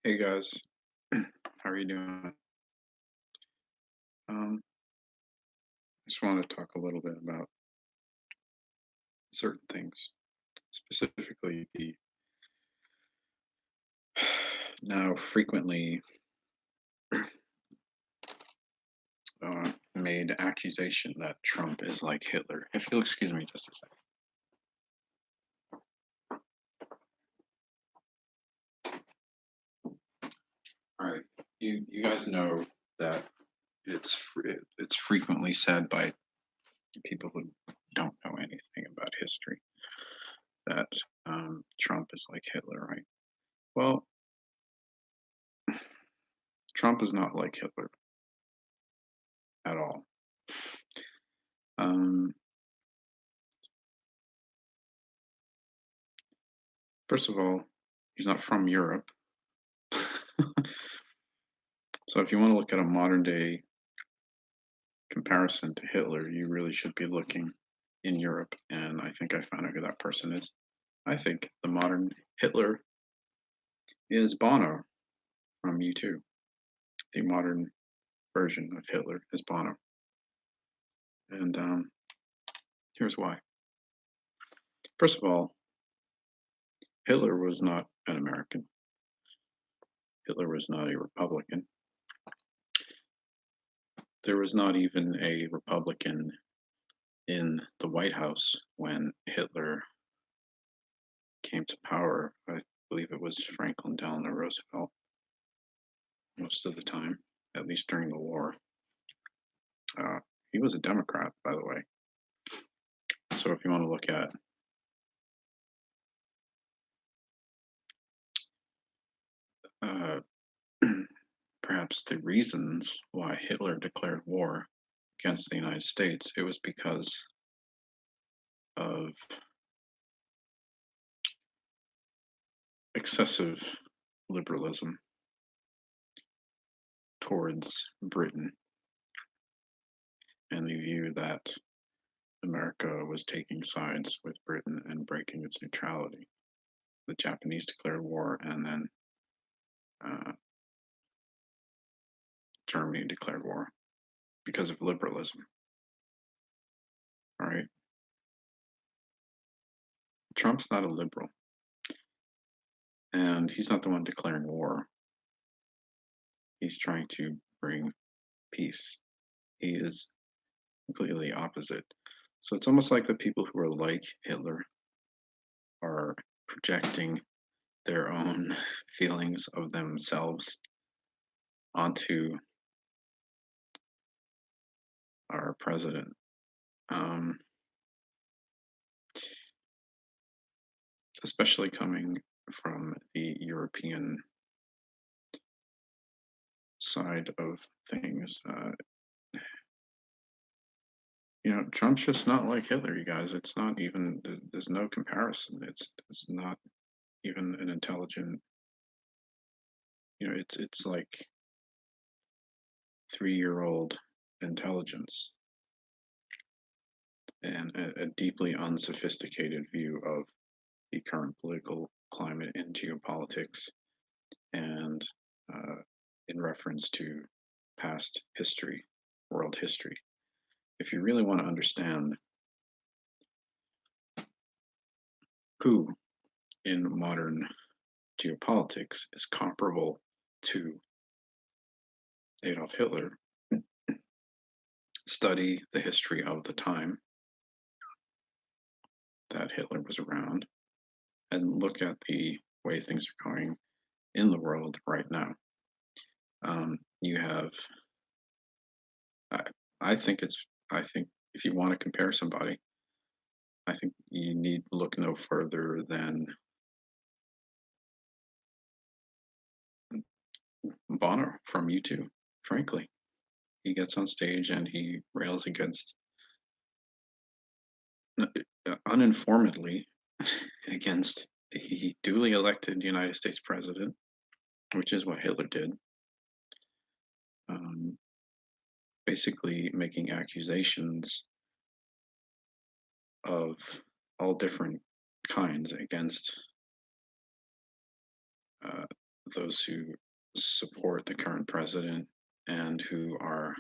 Hey guys, how are you doing? Um, just want to talk a little bit about certain things, specifically the now frequently made accusation that Trump is like Hitler. If you'll excuse me just a second. All right, you guys know that it's frequently said by people who don't know anything about history that Trump is like Hitler, right? Well, Trump is not like Hitler at all. Um, First of all, he's not from Europe. So if you want to look at a modern day comparison to Hitler, you really should be looking in Europe. And I think I found out who that person is. I think the modern Hitler is Bono from U2. The modern version of Hitler is Bono. And here's why. First of all, Hitler was not an American. Hitler was not a Republican. There was not even a Republican in the White House when Hitler came to power. I believe it was Franklin Delano Roosevelt most of the time, at least during the war. Uh, he was a Democrat, by the way. So if you want to look at uh, perhaps the reasons why Hitler declared war against the United States, it was because of excessive liberalism towards Britain and the view that America was taking sides with Britain and breaking its neutrality. The Japanese declared war, and then uh, Germany declared war because of liberalism. All right, Trump's not a liberal, and he's not the one declaring war. He's trying to bring peace. He is completely opposite. So it's almost like the people who are like Hitler are projecting their own feelings of themselves onto our president. Um, Especially coming from the European side of things. Trump's just not like Hitler, you guys. It's not even. There's no comparison. It's not even an intelligent. It's like 3-year-old intelligence and a deeply unsophisticated view of the current political climate and geopolitics, and uh, in reference to past history, world history. If you really want to understand who in modern geopolitics is comparable to Adolf Hitler, study the history of the time that Hitler was around and look at the way things are going in the world right now. You have, I, I think it's, I think if you want to compare somebody, I think you need look no further than Bonner from U2, frankly. He gets on stage and he rails against, uninformedly, against the duly elected United States president, which is what Hitler did, um, basically making accusations of all different kinds against uh, those who support the current president and who are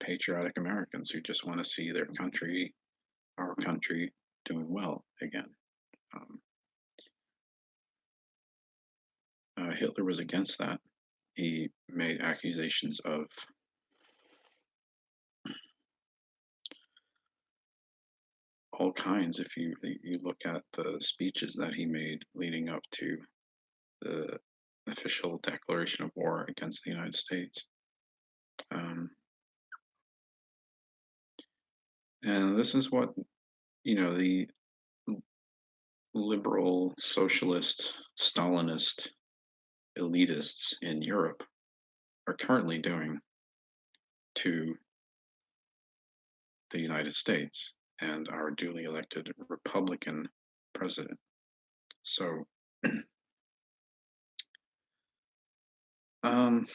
patriotic Americans who just want to see their country, our country, doing well again. Um, Hitler was against that. He made accusations of all kinds. If you look at the speeches that he made leading up to the official declaration of war against the United States, um, and this is what the liberal, socialist, Stalinist elitists in Europe are currently doing to the United States and our duly elected Republican president. So, um,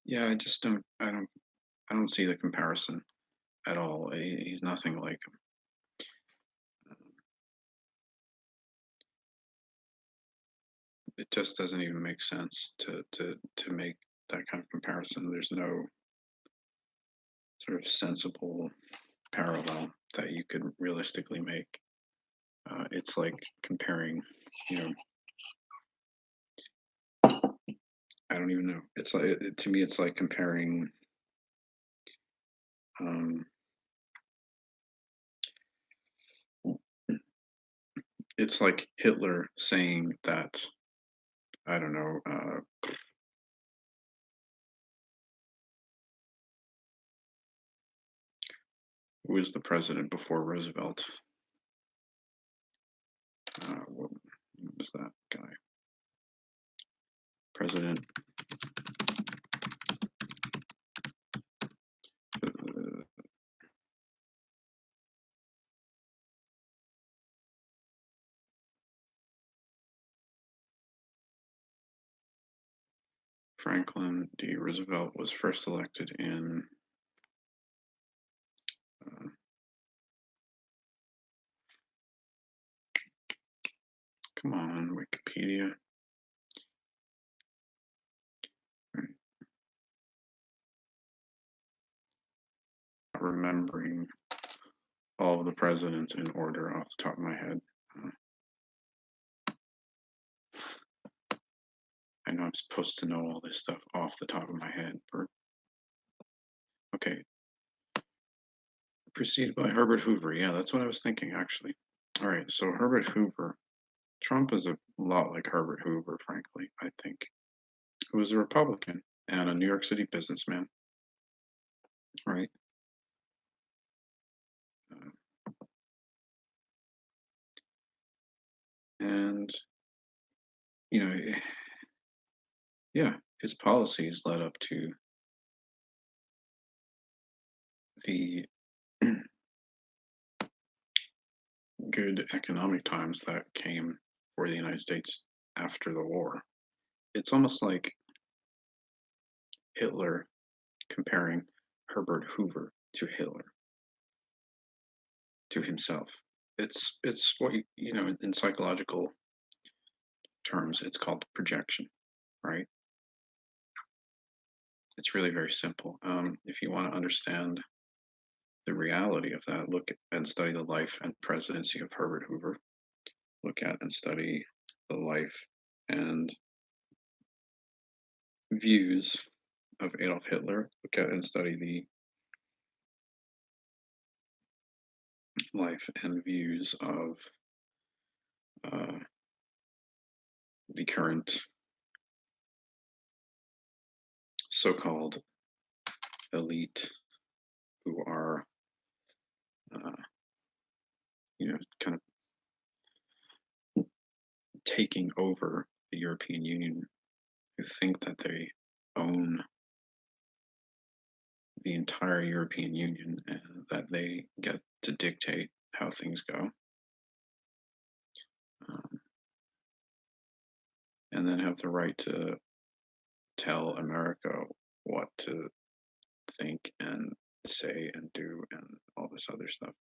yeah, I don't see the comparison at all. He's nothing like him. It just doesn't even make sense to make that kind of comparison. There's no sort of sensible parallel that you could realistically make. It's like comparing, you know, I don't even know. It's like to me, it's like comparing. Um, it's like Hitler saying that I don't know. Who was the president before Roosevelt? What was that guy? President uh, Franklin D. Roosevelt was first elected in. Uh, Come on, Wikipedia. Right. Not remembering all of the presidents in order off the top of my head. Uh, I know I'm supposed to know all this stuff off the top of my head. Okay, preceded by Herbert Hoover. Yeah, that's what I was thinking, actually. All right, so Herbert Hoover. Trump is a lot like Herbert Hoover, frankly, I think, who was a Republican and a New York City businessman, right? Uh, and, you know, yeah, his policies led up to the good economic times that came for the United States after the war. It's almost like Hitler comparing Herbert Hoover to Hitler, to himself. It's what in psychological terms it's called projection, right? It's really very simple. If you want to understand the reality of that, look and study the life and presidency of Herbert Hoover. Look at and study the life and views of Adolf Hitler. Look at and study the life and views of uh, the current so-called elite who are, uh, kind of taking over the European Union, who think that they own the entire European Union and that they get to dictate how things go. Um, and then have the right to tell America what to think and say and do and all this other stuff.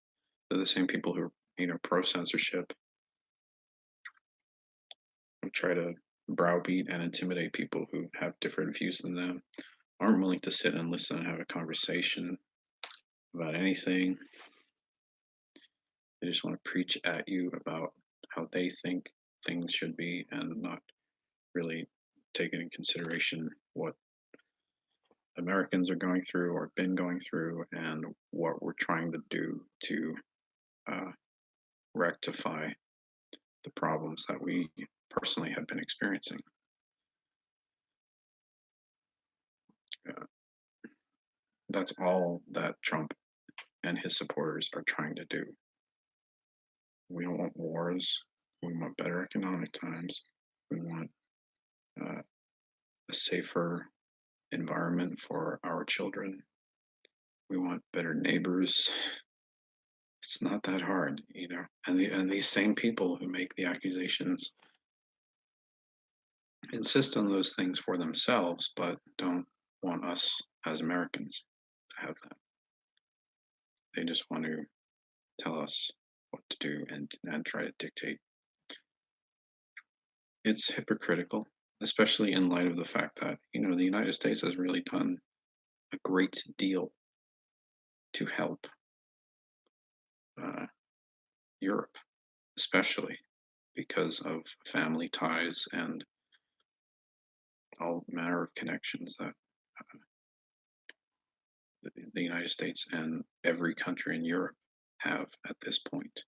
They're the same people who are, pro censorship, who try to browbeat and intimidate people who have different views than them, aren't willing to sit and listen and have a conversation about anything. They just want to preach at you about how they think things should be and not really taking into consideration what Americans are going through or been going through and what we're trying to do to uh, rectify the problems that we personally have been experiencing. Uh, that's all that Trump and his supporters are trying to do. We don't want wars. We want better economic times. We want uh, a safer environment for our children. We want better neighbors. It's not that hard, you know. And these same people who make the accusations insist on those things for themselves, but don't want us as Americans to have that. They just want to tell us what to do and try to dictate. It's hypocritical, especially in light of the fact that, you know, the United States has really done a great deal to help uh, Europe, especially because of family ties and all manner of connections that the United States and every country in Europe have at this point.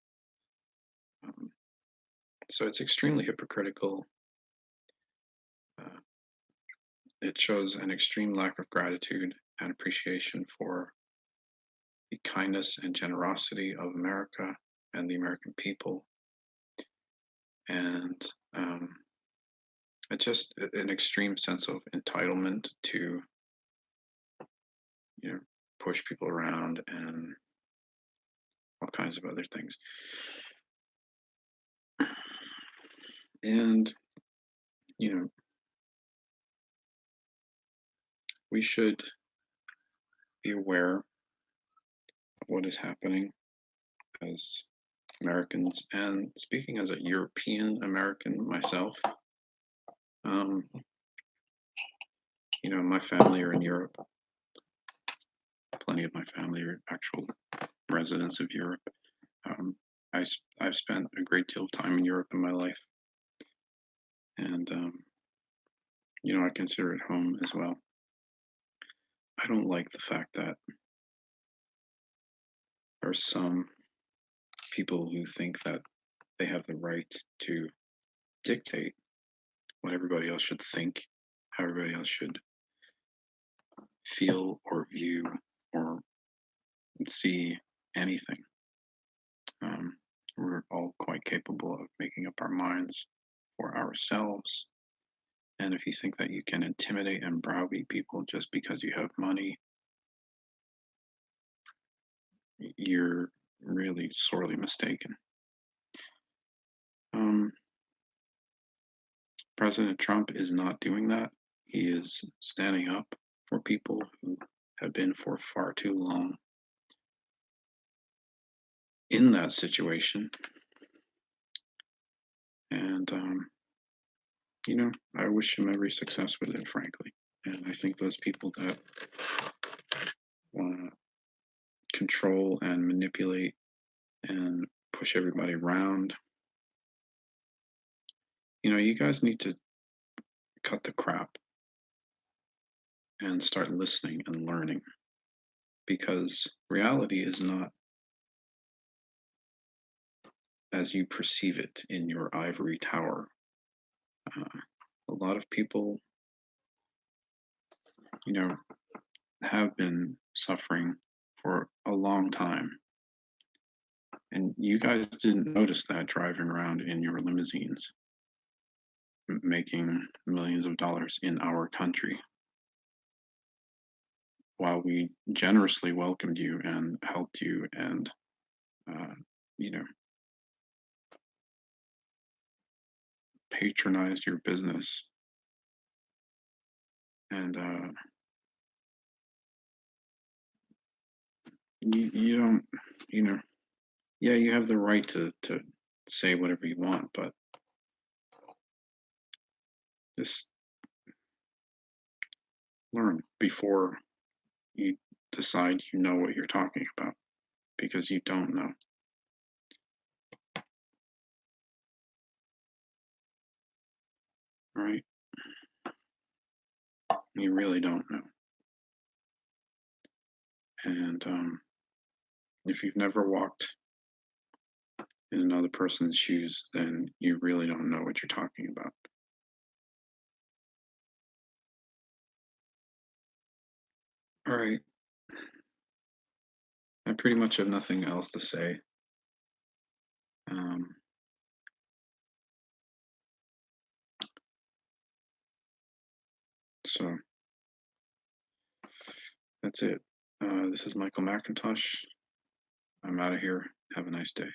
Um, so it's extremely hypocritical. Uh, it shows an extreme lack of gratitude and appreciation for the kindness and generosity of America and the American people, and it's just an extreme sense of entitlement to, you know, push people around and all kinds of other things. And you know, we should be aware of what is happening as Americans, and speaking as a European American myself. Um, you know, my family are in Europe. Plenty of my family are actual residents of Europe. Um, I've spent a great deal of time in Europe in my life, and you know, I consider it home as well. I don't like the fact that there are some people who think that they have the right to dictate what everybody else should think, how everybody else should feel or view or see anything. Um, we're all quite capable of making up our minds for ourselves. And if you think that you can intimidate and browbeat people just because you have money, you're really sorely mistaken. Um, President Trump is not doing that. He is standing up for people who have been for far too long in that situation. And, you know, I wish him every success with it, frankly. And I think those people that want to control and manipulate and push everybody around, you know, you guys need to cut the crap and start listening and learning, because reality is not as you perceive it in your ivory tower. Uh, a lot of people, you know, have been suffering for a long time. And you guys didn't notice that driving around in your limousines, making millions of dollars in our country, while we generously welcomed you and helped you and, uh, you know, patronized your business. And you don't, you know, yeah, you have the right to say whatever you want, but Just learn before you decide you know what you're talking about because you don't know. All right? You really don't know. And if you've never walked in another person's shoes, then you really don't know what you're talking about. All right. I pretty much have nothing else to say. Um, so that's it. This is Michael Macintosh. I'm out of here. Have a nice day.